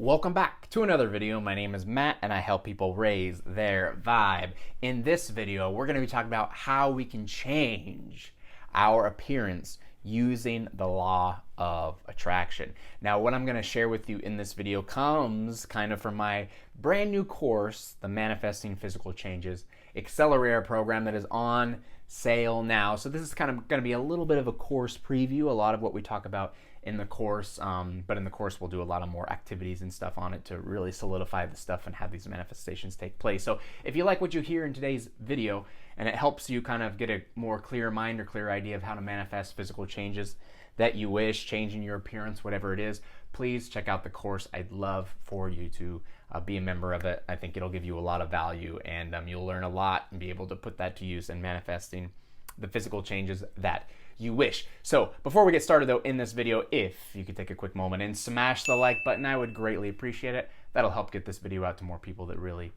Welcome back to another video. My name is Matt and I help people raise their vibe. In this video, we're going to be talking about how we can change our appearance using the law of attraction. Now, what I'm going to share with you in this video comes kind of from my brand new course, the Manifesting Physical Changes Accelerator program that is on sale now. So this is kind of going to be a little bit of a course preview, a lot of what we talk about in the course, but in the course we'll do a lot of more activities and stuff on it to really solidify the stuff and have these manifestations take place. So if you like what you hear in today's video and it helps you kind of get a more clear mind or clear idea of how to manifest physical changes that you wish, changing your appearance, whatever it is, please check out the course. I'd love for you to be a member of it. I think it'll give you a lot of value and you'll learn a lot and be able to put that to use in manifesting the physical changes that you wish. So before we get started though in this video, if you could take a quick moment and smash the like button, I would greatly appreciate it. That'll help get this video out to more people that really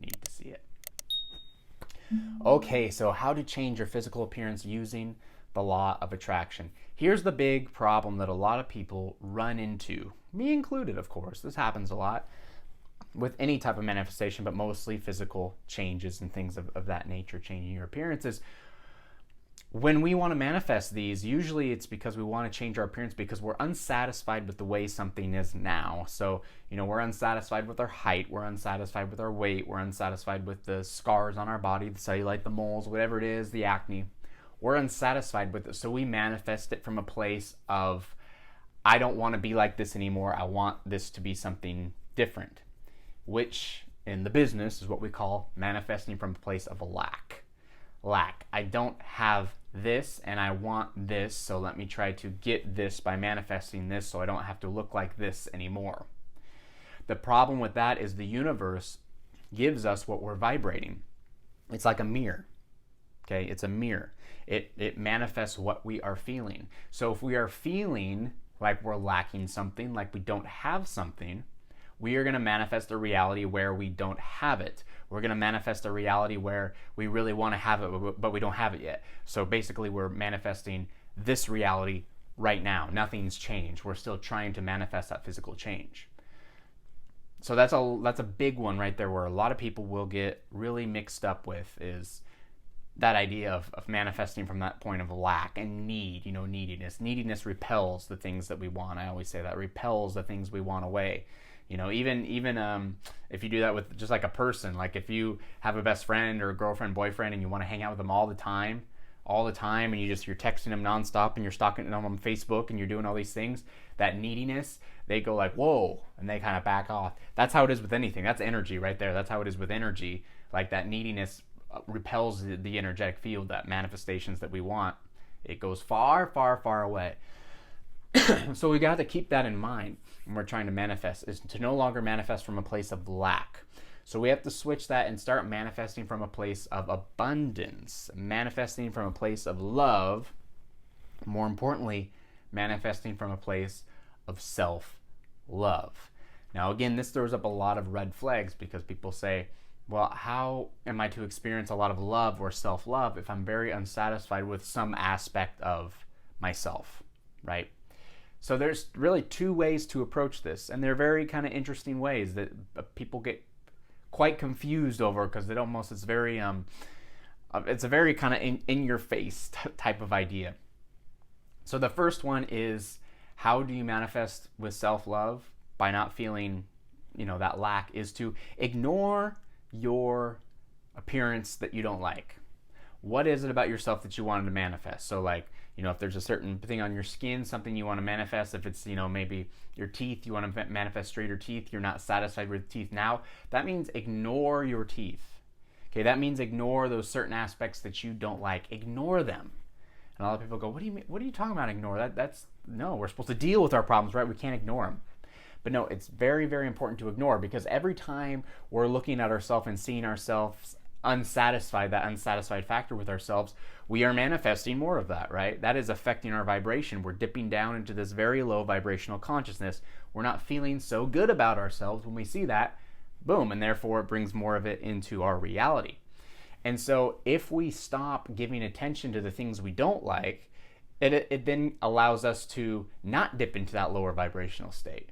need to see it. Okay, so how to change your physical appearance using the law of attraction. Here's the big problem that a lot of people run into, me included, of course. This happens a lot with any type of manifestation, but mostly physical changes and things of that nature, changing your appearances. When we want to manifest these, usually it's because we want to change our appearance because we're unsatisfied with the way something is now. So, we're unsatisfied with our height, we're unsatisfied with our weight, we're unsatisfied with the scars on our body, the cellulite, the moles, whatever it is, the acne. We're unsatisfied with it. So we manifest it from a place of, I don't want to be like this anymore. I want this to be something different, which in the business is what we call manifesting from a place of a lack. I don't have this and I want this, so let me try to get this by manifesting this so I don't have to look like this anymore. The problem with that is the universe gives us what we're vibrating. It's like a mirror. Okay, it's a mirror. It manifests what we are feeling. So if we are feeling like we're lacking something, like we don't have something, we are going to manifest a reality where we don't have it. We're going to manifest a reality where we really want to have it, but we don't have it yet. So basically, we're manifesting this reality right now. Nothing's changed. We're still trying to manifest that physical change. So that's a big one right there where a lot of people will get really mixed up with is that idea of manifesting from that point of lack and need, neediness. Neediness repels the things that we want. I always say that repels the things we want away. Even if you do that with just like a person, like if you have a best friend or a girlfriend, boyfriend, and you want to hang out with them all the time, and you're texting them nonstop and you're stalking them on Facebook and you're doing all these things, that neediness, they go like, whoa, and they kind of back off. That's how it is with anything. That's energy right there. That's how it is with energy. Like that neediness repels the energetic field, that manifestations that we want. It goes far, far, far away. So we got to keep that in mind when we're trying to manifest, is to no longer manifest from a place of lack. So we have to switch that and start manifesting from a place of abundance, manifesting from a place of love, more importantly, manifesting from a place of self-love. Now again, this throws up a lot of red flags because people say, well, how am I to experience a lot of love or self-love if I'm very unsatisfied with some aspect of myself, right? So there's really two ways to approach this, and they're very kind of interesting ways that people get quite confused over because it's very it's a very kind of in your face type of idea. So the first one is, how do you manifest with self-love by not feeling, that lack, is to ignore your appearance that you don't like. What is it about yourself that you wanted to manifest? So like, if there's a certain thing on your skin, something you want to manifest, if it's, maybe your teeth, you want to manifest straighter teeth, you're not satisfied with teeth now, that means ignore your teeth. Okay, that means ignore those certain aspects that you don't like. Ignore them. And a lot of people go, what do you mean? What are you talking about ignore? No, we're supposed to deal with our problems, right? We can't ignore them. But no, it's very, very important to ignore, because every time we're looking at ourselves and seeing ourselves unsatisfied, that unsatisfied factor with ourselves, we are manifesting more of that, right? That is affecting our vibration. We're dipping down into this very low vibrational consciousness. We're not feeling so good about ourselves when we see that, boom, and therefore it brings more of it into our reality. And so if we stop giving attention to the things we don't like, it then allows us to not dip into that lower vibrational state.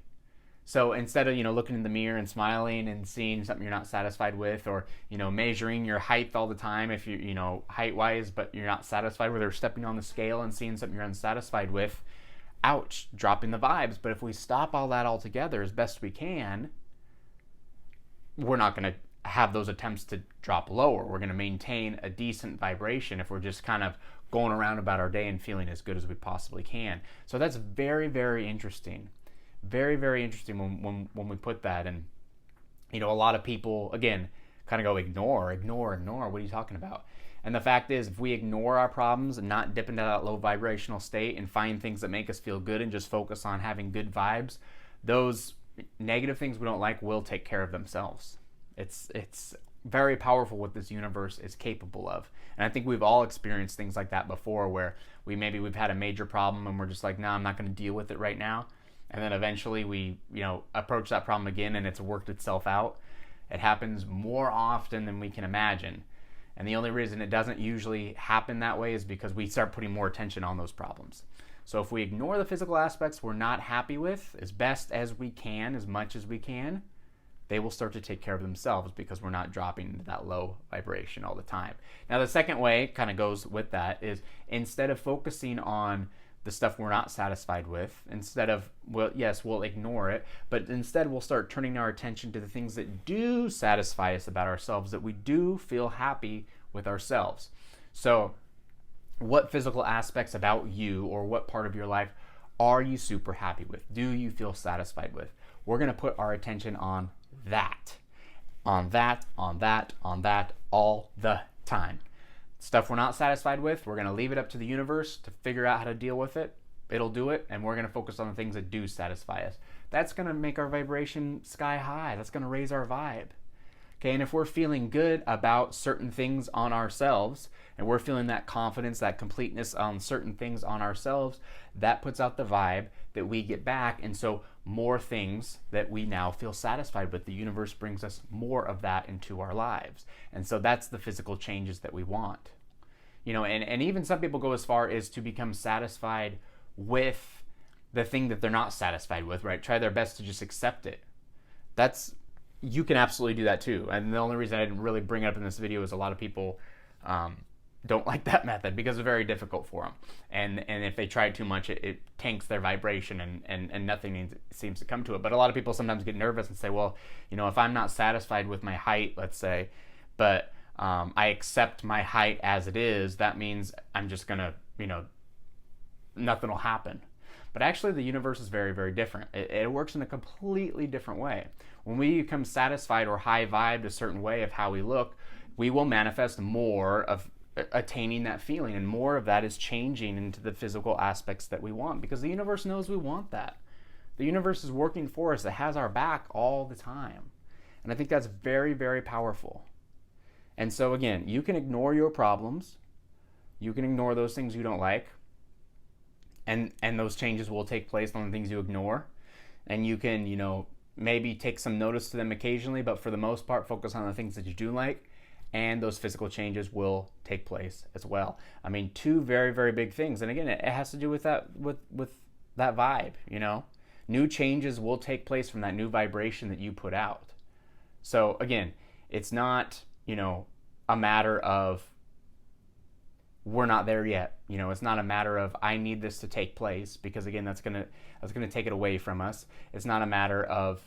So instead of, looking in the mirror and smiling and seeing something you're not satisfied with, or, measuring your height all the time if you, height wise, but you're not satisfied with, or stepping on the scale and seeing something you're unsatisfied with, ouch, dropping the vibes. But if we stop all that altogether as best we can, we're not going to have those attempts to drop lower. We're going to maintain a decent vibration if we're just kind of going around about our day and feeling as good as we possibly can. So that's very, very interesting. Very, very interesting when we put that. And, a lot of people, again, kind of go, ignore. What are you talking about? And the fact is, if we ignore our problems and not dip into that low vibrational state and find things that make us feel good and just focus on having good vibes, those negative things we don't like will take care of themselves. It's very powerful what this universe is capable of. And I think we've all experienced things like that before, where we've had a major problem and we're just like, no, I'm not going to deal with it right now. And then eventually we, approach that problem again and it's worked itself out. It happens more often than we can imagine. And the only reason it doesn't usually happen that way is because we start putting more attention on those problems. So if we ignore the physical aspects we're not happy with as best as we can, as much as we can, they will start to take care of themselves because we're not dropping into that low vibration all the time. Now, the second way kind of goes with that is, instead of focusing on the stuff we're not satisfied with, we'll ignore it, but instead we'll start turning our attention to the things that do satisfy us about ourselves, that we do feel happy with ourselves. So what physical aspects about you, or what part of your life, are you super happy with? Do you feel satisfied with? We're going to put our attention on that all the time. Stuff we're not satisfied with, we're going to leave it up to the universe to figure out how to deal with it. It'll do it, and we're going to focus on the things that do satisfy us. That's going to make our vibration sky high. That's going to raise our vibe. Okay, and if we're feeling good about certain things on ourselves, and we're feeling that confidence, that completeness on certain things on ourselves, that puts out the vibe that we get back. And so more things that we now feel satisfied with, the universe brings us more of that into our lives. And so that's the physical changes that we want. And even some people go as far as to become satisfied with the thing that they're not satisfied with, right? Try their best to just accept it. You can absolutely do that too. And the only reason I didn't really bring it up in this video is a lot of people don't like that method because it's very difficult for them. And if they try it too much, it tanks their vibration and nothing seems to come to it. But a lot of people sometimes get nervous and say, well, if I'm not satisfied with my height, let's say, but I accept my height as it is, that means I'm just going to, nothing will happen. But actually, the universe is very, very different. It works in a completely different way. When we become satisfied or high vibed a certain way of how we look, we will manifest more of attaining that feeling, and more of that is changing into the physical aspects that we want, because the universe knows we want that. The universe is working for us. It has our back all the time. And I think that's very, very powerful. And so again, you can ignore your problems. You can ignore those things you don't like. And those changes will take place on the things you ignore. And you can, maybe take some notice to them occasionally, but for the most part, focus on the things that you do like, and those physical changes will take place as well. I mean, two very, very big things. And again, it has to do with that, with that vibe, New changes will take place from that new vibration that you put out. So again, it's not, a matter of we're not there yet. It's not a matter of I need this to take place, because again, that's gonna take it away from us. It's not a matter of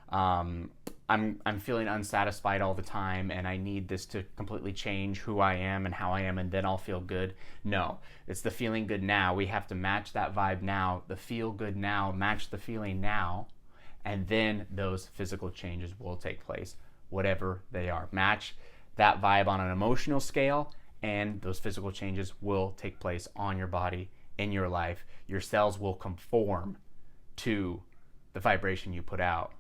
I'm feeling unsatisfied all the time and I need this to completely change who I am and how I am, and then I'll feel good. No, it's the feeling good now. We have to match that vibe now, the feel good now, match the feeling now, and then those physical changes will take place, whatever they are. Match that vibe on an emotional scale, and those physical changes will take place on your body, in your life. Your cells will conform to the vibration you put out.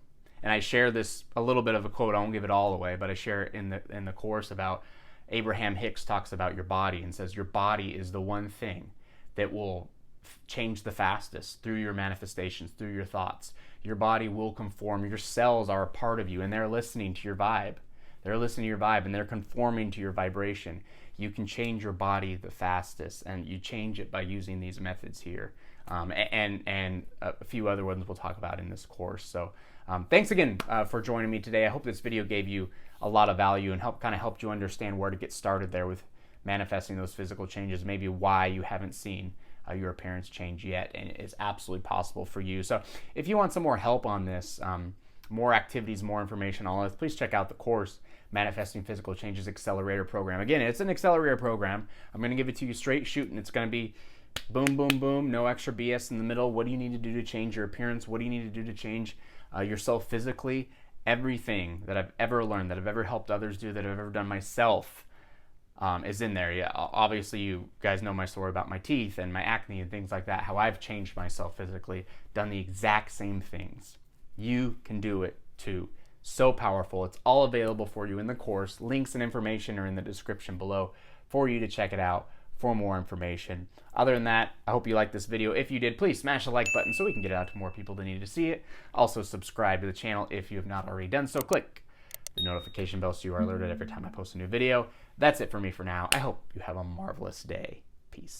And I share this, a little bit of a quote, I won't give it all away, but I share it in the course about Abraham Hicks talks about your body and says your body is the one thing that will change the fastest through your manifestations, through your thoughts. Your body will conform. Your cells are a part of you, and they're listening to your vibe. They're listening to your vibe, and they're conforming to your vibration. You can change your body the fastest, and you change it by using these methods here. and a few other ones we'll talk about in this course. So thanks again for joining me today. I hope this video gave you a lot of value and helped you understand where to get started there with manifesting those physical changes, maybe why you haven't seen your appearance change yet, and it's absolutely possible for you. So if you want some more help on this, more activities, more information on this, please check out the course, Manifesting Physical Changes Accelerator Program. Again, it's an accelerator program. I'm going to give it to you straight shooting. It's going to be boom, boom, boom, no extra BS in the middle. What do you need to do to change your appearance? What do you need to do to change yourself physically? Everything that I've ever learned, that I've ever helped others do, that I've ever done myself is in there. Yeah, obviously you guys know my story about my teeth and my acne and things like that, how I've changed myself physically, done the exact same things. You can do it too. So powerful. It's all available for you in the course. Links and information are in the description below for you to check it out for more information. Other than that, I hope you liked this video. If you did, please smash the like button so we can get it out to more people that need to see it. Also, subscribe to the channel if you have not already done so. Click the notification bell so you are alerted every time I post a new video. That's it for me for now. I hope you have a marvelous day. Peace.